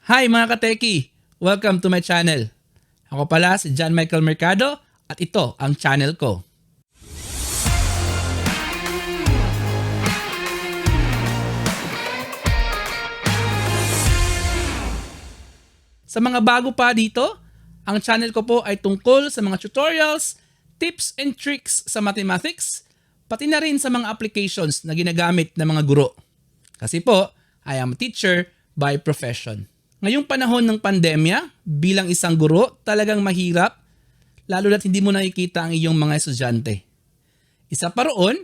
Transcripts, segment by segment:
Hi mga kateki! Welcome to my channel. Ako pala si John Michael Mercado at ito ang channel ko. Sa mga bago pa dito, ang channel ko po ay tungkol sa mga tutorials, tips and tricks sa mathematics, pati na rin sa mga applications na ginagamit ng mga guro. Kasi po, I am a teacher by profession. Ngayong panahon ng pandemya, bilang isang guro, talagang mahirap, lalo na't hindi mo nakikita ang iyong mga estudyante. Isa pa roon,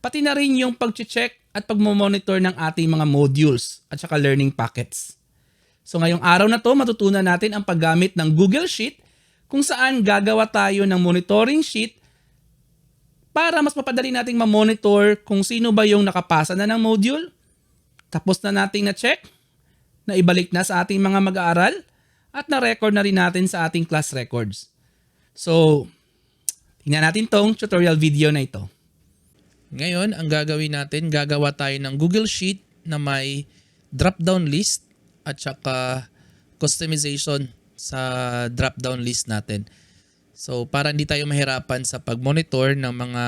pati na rin yung pag-check at pag-monitor ng ating mga modules at saka learning packets. So ngayong araw na to, matutunan natin ang paggamit ng Google Sheet kung saan gagawa tayo ng monitoring sheet para mas mapadali nating ma-monitor kung sino ba yung nakapasa na ng module, tapos na nating na-check, na ibalik na sa ating mga mag-aaral, at na-record na rin natin sa ating class records. So, tingnan natin tong tutorial video na ito. Ngayon, ang gagawin natin, gagawa tayo ng Google Sheet na may drop-down list at saka customization sa drop-down list natin. So, para hindi tayo mahirapan sa pag-monitor ng mga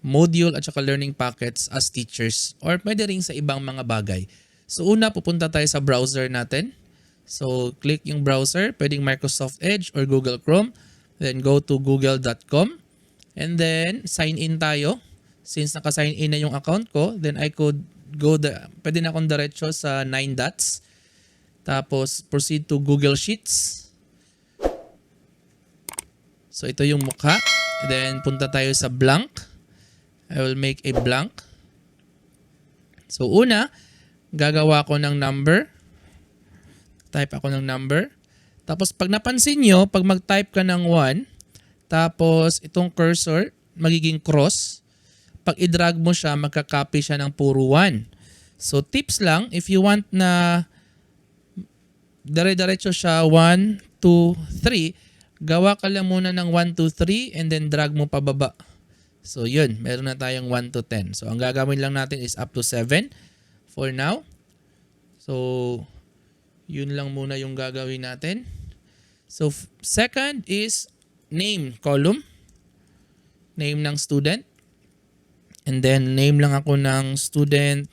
module at saka learning packets as teachers or pwede rin sa ibang mga bagay. So, una, pupunta tayo sa browser natin. So, click yung browser, pwedeng Microsoft Edge or Google Chrome. Then, go to google.com. And then, sign in tayo. Since naka-sign in na yung account ko, then I could pwede na akong diretso sa 9 dots. Tapos, proceed to Google Sheets. So, ito yung mukha. Then, punta tayo sa blank. I will make a blank. So, una, gagawa ko ng number. Type ako ng number. Tapos pag napansin nyo, pag mag-type ka ng 1, tapos itong cursor, magiging cross. Pag i-drag mo siya, magka-copy siya ng puro 1. So tips lang, if you want na dire-diretso siya 1, 2, 3, gawa ka lang muna ng 1, 2, 3 and then drag mo pababa. So yun, meron na tayong 1 to 10. So ang gagawin lang natin is up to 7. For now. So, yun lang muna yung gagawin natin. So, second is name column. Name ng student. And then, name lang ako ng student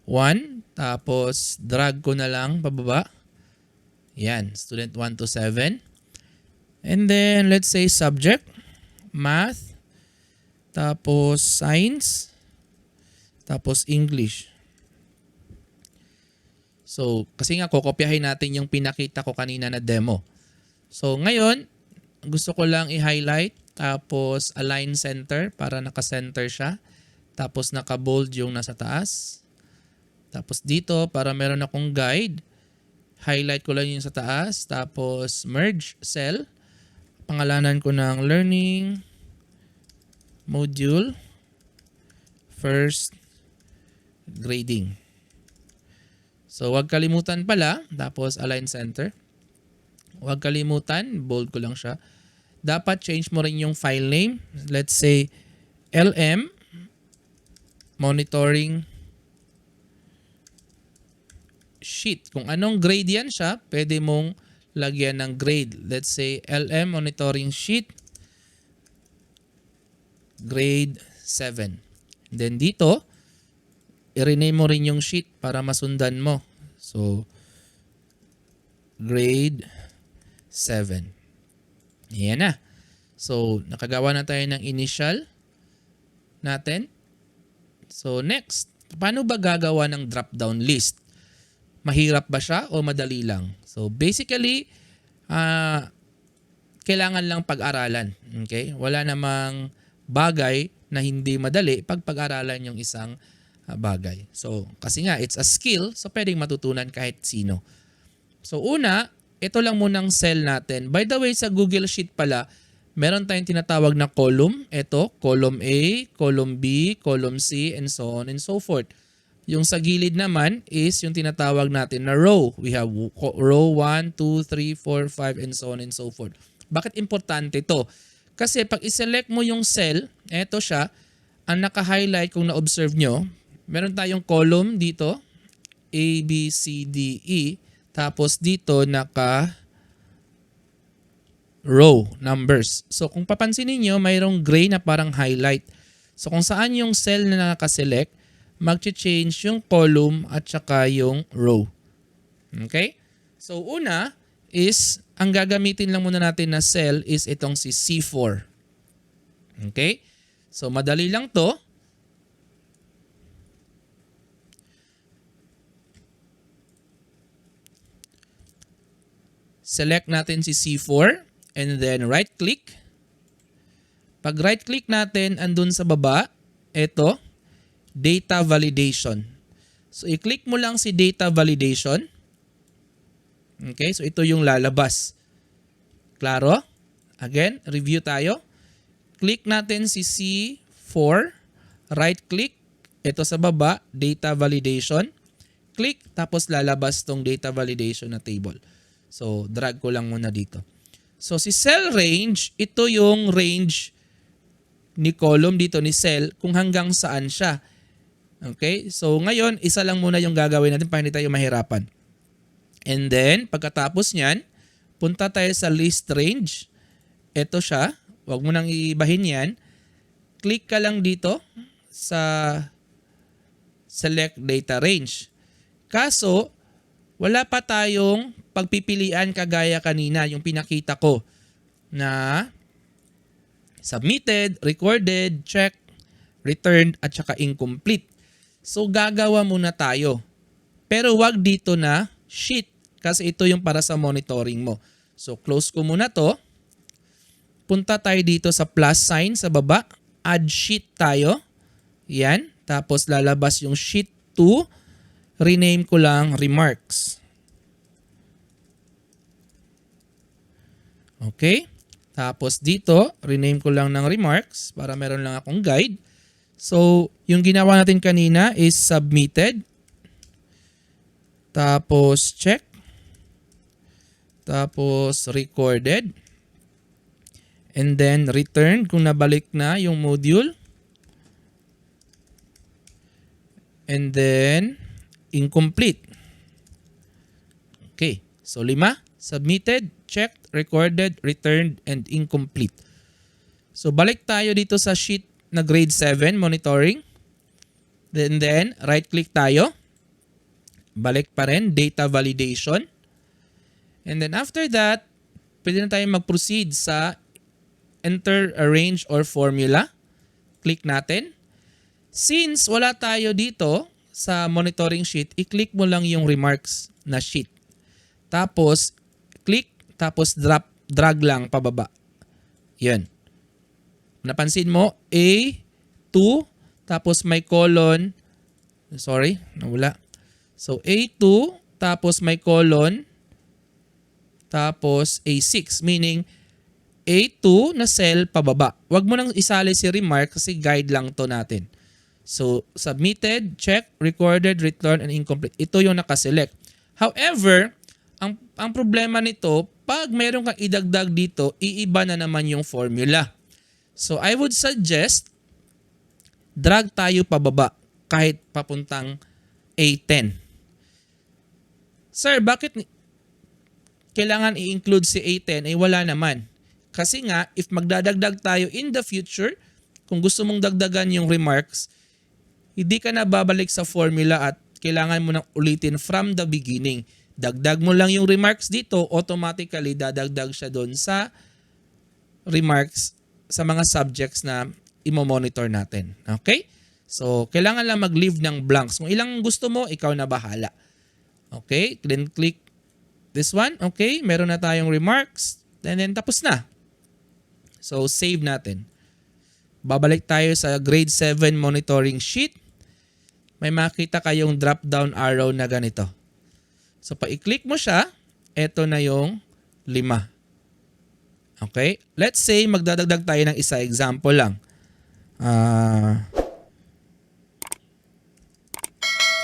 1. Tapos, drag ko na lang pababa. Yan, student 1 to 7. And then, let's say subject. Math. Tapos, science. Tapos, English. So, kasi nga kokopyahin natin yung pinakita ko kanina na demo. So, ngayon, gusto ko lang i-highlight, tapos align center para naka-center siya. Tapos naka-bold yung nasa taas. Tapos dito, para meron akong guide, highlight ko lang yung sa taas. Tapos merge cell. Pangalanan ko ng learning module first grading. So, huwag kalimutan pala, tapos align center. Huwag kalimutan, bold ko lang siya. Dapat change mo rin yung file name. Let's say, LM monitoring sheet. Kung anong grade yan siya, pwede mong lagyan ng grade. Let's say, LM monitoring sheet, grade 7. Then dito, i-rename mo rin yung sheet para masundan mo. So, grade 7. Yan na. So, nakagawa na tayo ng initial natin. So, next, paano ba gagawa ng drop-down list? Mahirap ba siya o madali lang? So, basically, kailangan lang pag-aralan. Okay? Wala namang bagay na hindi madali pag pag-aralan yung isang bagay. So, kasi nga, it's a skill, so pwedeng matutunan kahit sino. So, una, ito lang munang cell natin. By the way, sa Google Sheet pala, meron tayong tinatawag na column. Ito, column A, column B, column C, and so on and so forth. Yung sa gilid naman is yung tinatawag natin na row. We have row 1, 2, 3, 4, 5, and so on and so forth. Bakit importante ito? Kasi pag iselect mo yung cell, ito siya, ang naka-highlight kung na-observe nyo, meron tayong column dito, A, B, C, D, E. Tapos dito naka row numbers. So kung papansinin nyo, mayroong gray na parang highlight. So kung saan yung cell na nakaselect, mag-change yung column at saka yung row. Okay? So una is, ang gagamitin lang muna natin na cell is itong si C4. Okay? So madali lang to. Select natin si C4 and then right click. Pag right click natin, andun sa baba, ito, data validation. So i-click mo lang si data validation. Okay, so ito yung lalabas. Klaro? Again, review tayo. Click natin si C4, right click, ito sa baba, data validation. Click, tapos lalabas tong data validation na table. So, drag ko lang muna dito. So, si cell range, ito yung range ni column dito ni cell kung hanggang saan siya. Okay? So, ngayon, isa lang muna yung gagawin natin para hindi tayo mahirapan. And then, pagkatapos nyan, punta tayo sa list range. Ito siya. Huwag mo nang iibahin yan. Click ka lang dito sa select data range. Kaso, wala pa tayong pagpipilian kagaya kanina, yung pinakita ko na submitted, recorded, check, returned, at saka incomplete. So gagawa muna tayo. Pero wag dito na sheet kasi ito yung para sa monitoring mo. So close ko muna to. Punta tayo dito sa plus sign sa baba. Add sheet tayo. Yan. Tapos lalabas yung sheet 2. Rename ko lang remarks. Okay. Tapos dito, rename ko lang ng remarks para meron lang akong guide. So, yung ginawa natin kanina is submitted. Tapos check. Tapos recorded. And then return kung nabalik na yung module. And then incomplete. Okay. So 5. Submitted, checked, recorded, returned, and incomplete. So balik tayo dito sa sheet na grade 7 monitoring. Then right click tayo. Balik pa rin, data validation. And then after that, pwede na tayo mag-proceed sa enter a range or formula. Click natin. Since wala tayo dito sa monitoring sheet, i-click mo lang yung remarks na sheet. Tapos, click, tapos drag lang pababa. Yan. Napansin mo, A2, tapos may colon. Sorry, nawala. So, A2, tapos may colon, tapos A6, meaning A2 na cell pababa. Huwag mo nang isali si remark kasi guide lang to natin. So, submitted, check, recorded, returned, and incomplete. Ito yung nakaselect. However, ang problema nito, pag mayroon kang idagdag dito, iiba na naman yung formula. So, I would suggest, drag tayo pababa kahit papuntang A10. Sir, bakit kailangan i-include si A10? Eh, wala naman. Kasi nga, if magdadagdag tayo in the future, kung gusto mong dagdagan yung remarks, hindi ka na babalik sa formula at kailangan mo nang ulitin from the beginning. Dagdag mo lang yung remarks dito, automatically dadagdag siya doon sa remarks sa mga subjects na imo-monitor natin. Okay? So, kailangan lang mag-leave ng blanks. Kung ilang gusto mo, ikaw na bahala. Okay? Then click this one. Okay? Meron na tayong remarks. And then tapos na. So, save natin. Babalik tayo sa grade 7 monitoring sheet. May makita kayong drop-down arrow na ganito. So, pa-i-click mo siya, eto na yung 5. Okay? Let's say, magdadagdag tayo ng isa. Example lang.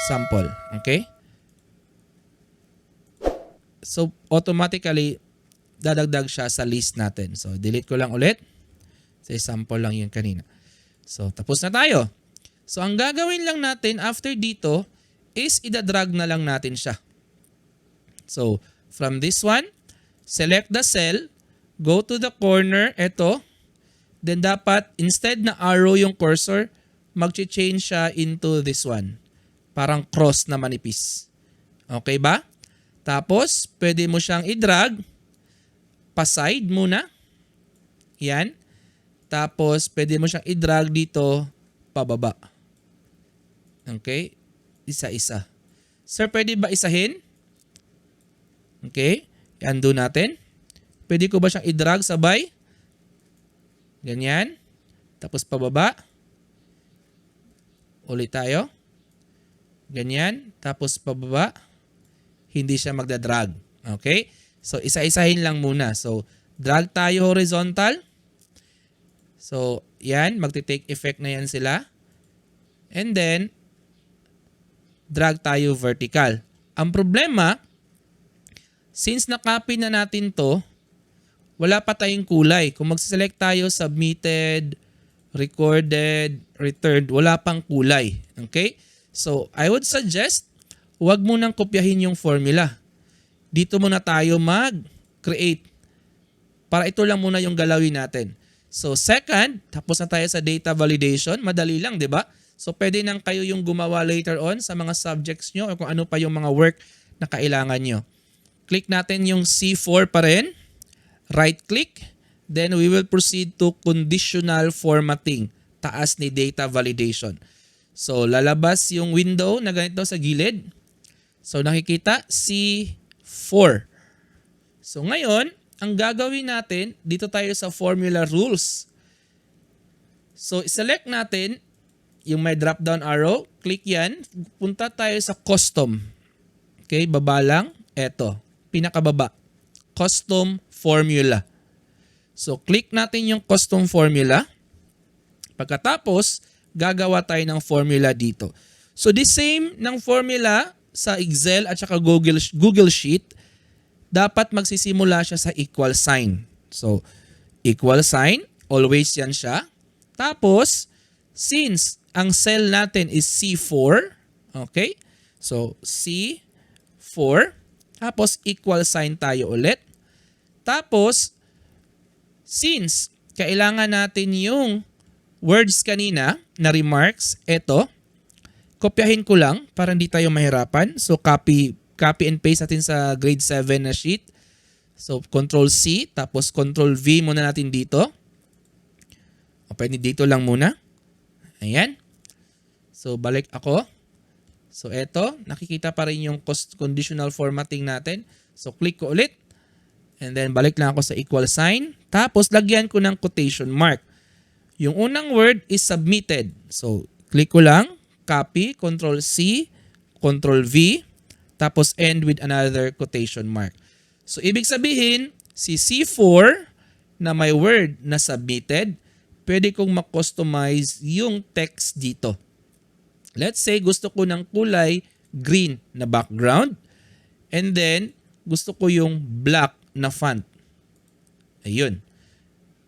Sample. Okay? So, automatically, dadagdag siya sa list natin. So, delete ko lang ulit. Say, sample lang yun kanina. So, tapos na tayo. So, ang gagawin lang natin after dito is idadrag na lang natin siya. So, from this one, select the cell, go to the corner, eto. Then dapat, instead na arrow yung cursor, mag-change siya into this one. Parang cross na manipis. Okay ba? Tapos, pwede mo siyang i-drag. Pa-side muna. Yan. Tapos, pwede mo siyang i-drag dito, pababa. Okay? Isa-isa. Sir, pwede ba isahin? Okay? I-undo natin. Pwede ko ba siyang i-drag sabay? Ganyan. Tapos pababa. Ulit tayo. Ganyan. Tapos pababa. Hindi siya magdadrag. Okay? So, isa-isahin lang muna. So, drag tayo horizontal. So, yan. Magti-take effect na yan sila. And then, drag tayo vertical. Ang problema, since na-copy na natin to, wala pa tayong kulay. Kung mag-select tayo, submitted, recorded, returned, wala pang kulay. Okay? So, I would suggest, huwag mo nang kopyahin yung formula. Dito muna tayo mag-create. Para ito lang muna yung galawin natin. So, second, tapos na tayo sa data validation. Madali lang, di ba? So, pwede nang kayo yung gumawa later on sa mga subjects nyo o kung ano pa yung mga work na kailangan nyo. Click natin yung C4 pa rin. Right-click. Then, we will proceed to conditional formatting. Taas ni data validation. So, lalabas yung window na ganito sa gilid. So, nakikita C4. So, ngayon, ang gagawin natin, dito tayo sa formula rules. So, select natin yung may drop-down arrow. Click yan. Punta tayo sa custom. Okay, baba lang. Eto, pinakababa. Custom formula. So, click natin yung custom formula. Pagkatapos, gagawa tayo ng formula dito. So, the same ng formula sa Excel at saka Google Sheet, dapat magsisimula siya sa equal sign. So, equal sign, always yan siya. Tapos, since ang cell natin is C4, okay? So, C4, tapos equal sign tayo ulit. Tapos, since kailangan natin yung words kanina na remarks, eto, kopyahin ko lang para hindi tayo mahirapan. So, copy and paste natin sa grade 7 na sheet. So, Control C, tapos Control V muna natin dito. O, pwede dito lang muna. Ayan. So, balik ako. So, eto, nakikita pa rin yung conditional formatting natin. So, click ko ulit. And then, balik lang ako sa equal sign. Tapos, lagyan ko ng quotation mark. Yung unang word is submitted. So, click ko lang. Copy, Control C, Control V. Tapos, end with another quotation mark. So, ibig sabihin, si C4 na may word na submitted, pwede kong ma-customize yung text dito. Let's say, gusto ko ng kulay green na background. And then, gusto ko yung black na font. Ayun.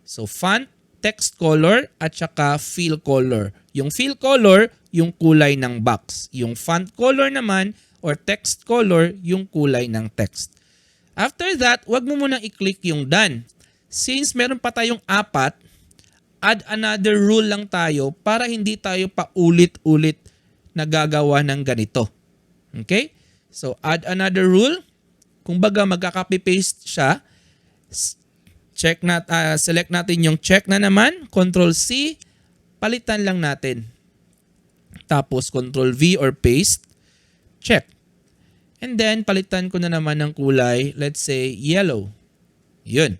So, font, text color, at saka fill color. Yung fill color, yung kulay ng box. Yung font color naman, or text color, yung kulay ng text. After that, wag mo munang i-click yung done. Since meron pa tayong 4, add another rule lang tayo para hindi tayo pa ulit-ulit nagagawa ng ganito. Okay? So, add another rule. Kung baga magka-copy-paste siya, select natin yung check na naman, Control C, palitan lang natin. Tapos Control V or paste, check. And then palitan ko na naman ng kulay, let's say yellow. Yun.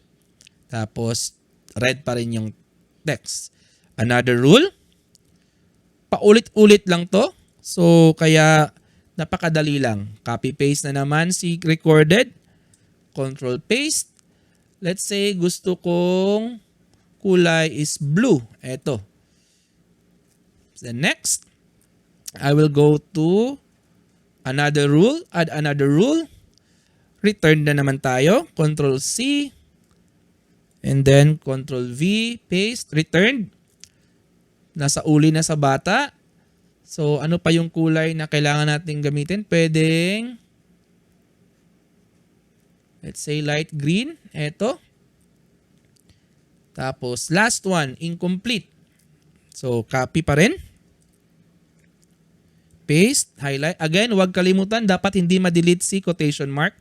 Tapos red pa rin yung text. Another rule, paulit-ulit lang to. So kaya napakadali lang. Copy-paste na naman si recorded. Control-paste. Let's say gusto kong kulay is blue. Eto. Then next, I will go to another rule. Add another rule. Return na naman tayo. Control-C. And then Control-V. Paste. Return. Nasa uli na sa bata. So, ano pa yung kulay na kailangan natin gamitin? Pwedeng, let's say light green. Ito. Tapos, last one, incomplete. So, copy pa rin. Paste, highlight. Again, huwag kalimutan, dapat hindi ma-delete si quotation mark.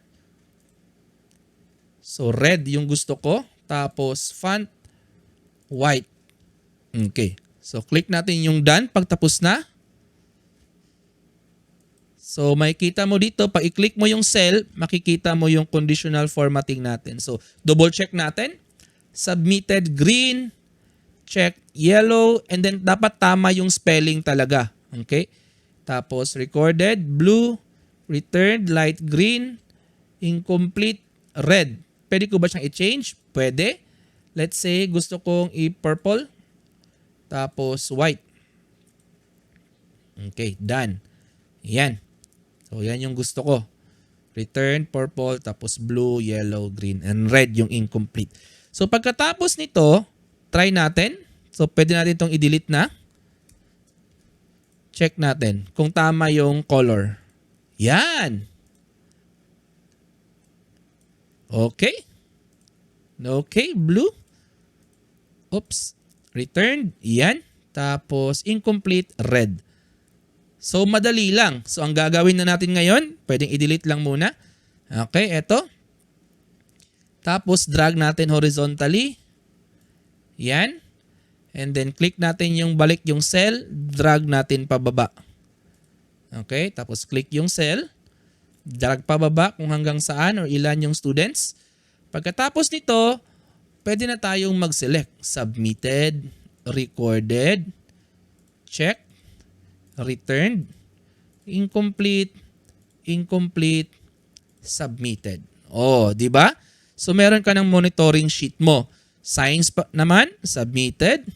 So, red yung gusto ko. Tapos, font, white. Okay. So, click natin yung done pagtapos na. So, makikita mo dito, pag i-click mo yung cell, makikita mo yung conditional formatting natin. So, double check natin. Submitted green, check yellow, and then dapat tama yung spelling talaga. Okay? Tapos, recorded, blue, returned, light green, incomplete, red. Pwede ko ba siyang i-change? Pwede. Let's say, gusto kong i-purple, tapos white. Okay, done. Yan. So, yan yung gusto ko. Return, purple, tapos blue, yellow, green, and red yung incomplete. So, pagkatapos nito, try natin. So, pwede natin itong i-delete na. Check natin kung tama yung color. Yan. Okay. Okay, blue. Oops. Returned. Yan. Tapos, incomplete, red. So, madali lang. So, ang gagawin na natin ngayon, pwedeng i-delete lang muna. Okay, eto. Tapos, drag natin horizontally. Yan. And then, click natin yung balik yung cell. Drag natin pababa. Okay, tapos click yung cell. Drag pababa kung hanggang saan or ilan yung students. Pagkatapos nito, pwede na tayong mag-select. Submitted, recorded, check, returned, incomplete, incomplete, submitted. Oh, di ba? So meron ka ng monitoring sheet mo. Science pa naman, submitted,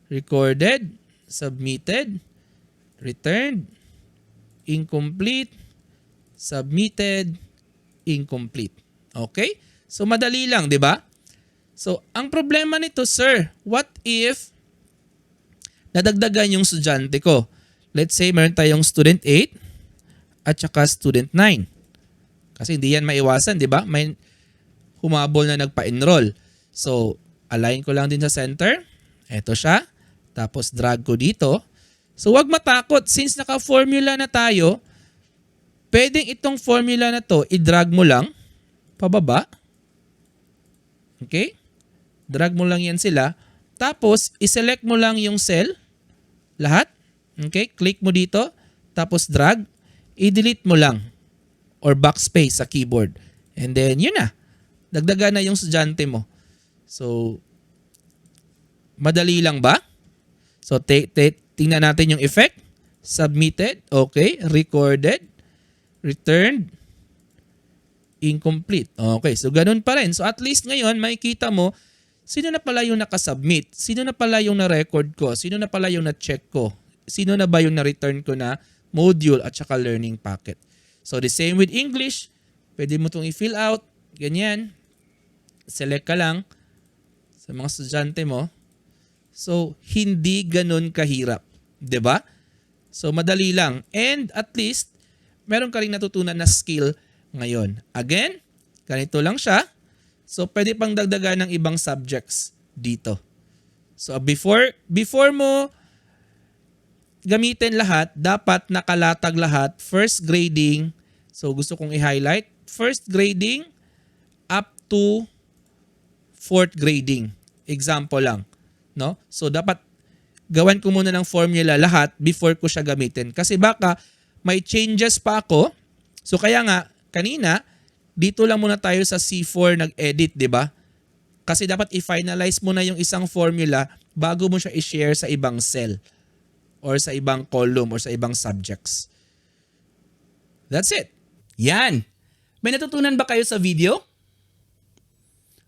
recorded, submitted, returned, incomplete, submitted, incomplete. Okay? So madali lang, di ba? So ang problema nito, sir, what if nadagdagan yung estudyante ko? Let's say meron tayong student 8 at saka student 9. Kasi hindi yan maiwasan, di ba? May humabol na nagpa-enroll. So, align ko lang din sa center. Ito siya. Tapos drag ko dito. So, wag matakot. Since naka-formula na tayo, pwedeng itong formula na to, i-drag mo lang pababa. Okay? Drag mo lang yan sila. Tapos, i-select mo lang yung cell. Lahat. Okay, click mo dito, tapos drag, i-delete mo lang or backspace sa keyboard. And then, yun na. Dagdagan na yung estudyante mo. So, madali lang ba? So, tingnan natin yung effect. Submitted, okay, recorded, returned, incomplete. Okay, so ganun pa rin. So, at least ngayon, makikita mo, sino na pala yung nakasubmit? Sino na pala yung na-record ko? Sino na pala yung na-check ko? Sino na ba yung na-return ko na module at saka learning packet. So the same with English, pwede mo itong i-fill out, ganyan. Select ka lang sa mga estudyante mo. So hindi ganun kahirap, 'di ba? So madali lang. And at least, meron ka rin natutunan na skill ngayon. Again, ganito lang siya. So pwede pang dagdagan ng ibang subjects dito. So before mo gamitin lahat, dapat nakalatag lahat. First grading, so gusto kong i-highlight. First grading up to fourth grading. Example lang. No? So dapat gawan ko muna ng formula lahat before ko siya gamitin. Kasi baka may changes pa ako. So kaya nga, kanina, dito lang muna tayo sa C4 nag-edit, di ba? Kasi dapat i-finalize mo na yung isang formula bago mo siya i-share sa ibang cell or sa ibang column or sa ibang subjects. That's it. Yan. May natutunan ba kayo sa video?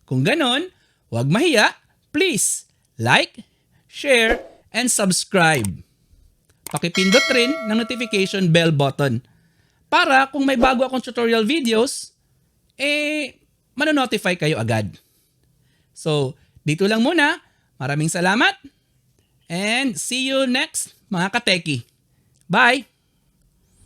Kung ganon, huwag mahiya. Please like, share, and subscribe. Pakipindot rin ng notification bell button para kung may bago akong tutorial videos, manonotify kayo agad. So, dito lang muna. Maraming salamat and see you next mga kateki. Bye!